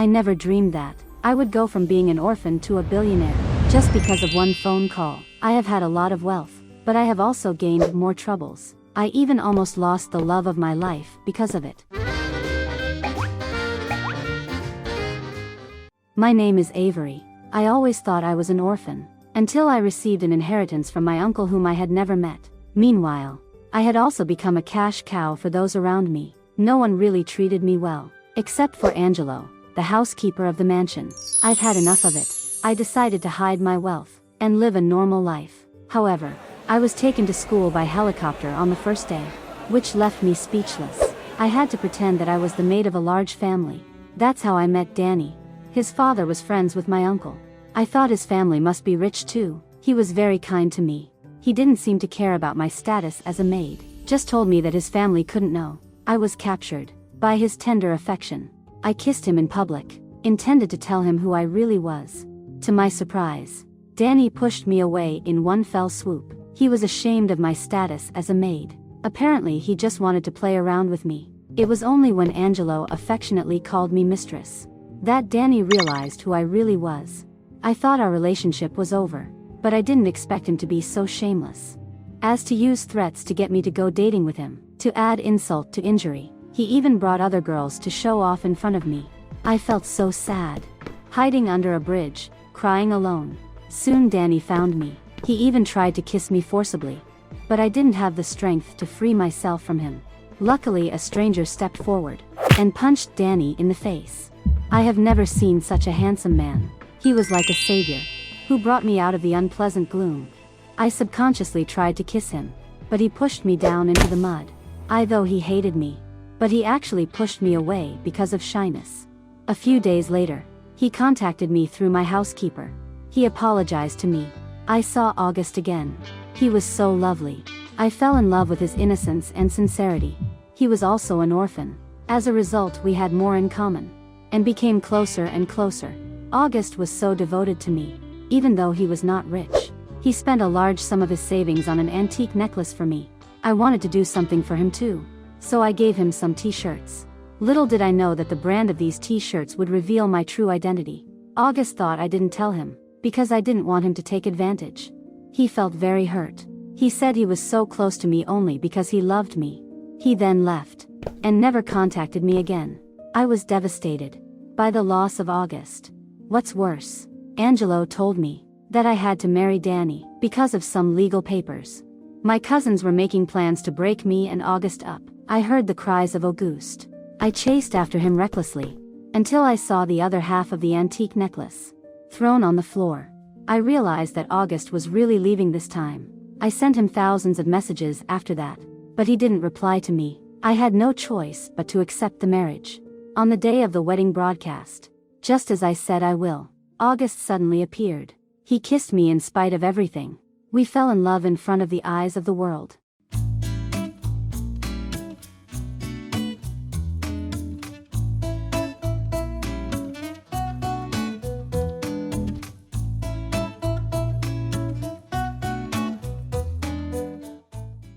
I never dreamed that I would go from being an orphan to a billionaire, just because of one phone call. I have had a lot of wealth, but I have also gained more troubles. I even almost lost the love of my life because of it. My name is Avery. I always thought I was an orphan, until I received an inheritance from my uncle whom I had never met. Meanwhile, I had also become a cash cow for those around me. No one really treated me well, except for Angelo, the housekeeper of the mansion. I've had enough of it. I decided to hide my wealth and live a normal life. However, I was taken to school by helicopter on the first day, which left me speechless. I had to pretend that I was the maid of a large family. That's how I met Danny. His father was friends with my uncle. I thought his family must be rich too. He was very kind to me. He didn't seem to care about my status as a maid, just told me that his family couldn't know. I was captured by his tender affection. I kissed him in public, intended to tell him who I really was. To my surprise, Danny pushed me away in one fell swoop. He was ashamed of my status as a maid. Apparently he just wanted to play around with me. It was only when Angelo affectionately called me mistress that Danny realized who I really was. I thought our relationship was over, but I didn't expect him to be so shameless as to use threats to get me to go dating with him. To add insult to injury, he even brought other girls to show off in front of me. I felt so sad, hiding under a bridge, crying alone. Soon Danny found me. He even tried to kiss me forcibly, but I didn't have the strength to free myself from him. Luckily, a stranger stepped forward and punched Danny in the face. I have never seen such a handsome man. He was like a savior who brought me out of the unpleasant gloom. I subconsciously tried to kiss him, but he pushed me down into the mud. Though he hated me, but he actually pushed me away because of shyness. A few days later, he contacted me through my housekeeper. He apologized to me. I saw August again. He was so lovely. I fell in love with his innocence and sincerity. He was also an orphan. As a result, we had more in common and became closer and closer. August was so devoted to me, even though he was not rich. He spent a large sum of his savings on an antique necklace for me. I wanted to do something for him too, so I gave him some t-shirts. Little did I know that the brand of these t-shirts would reveal my true identity. August thought I didn't tell him, because I didn't want him to take advantage. He felt very hurt. He said he was so close to me only because he loved me. He then left, and never contacted me again. I was devastated by the loss of August. What's worse, Angelo told me that I had to marry Danny because of some legal papers. My cousins were making plans to break me and August up. I heard the cries of Auguste. I chased after him recklessly, until I saw the other half of the antique necklace thrown on the floor. I realized that August was really leaving this time. I sent him thousands of messages after that, but he didn't reply to me. I had no choice but to accept the marriage. On the day of the wedding broadcast, just as I said I will, August suddenly appeared. He kissed me in spite of everything. We fell in love in front of the eyes of the world.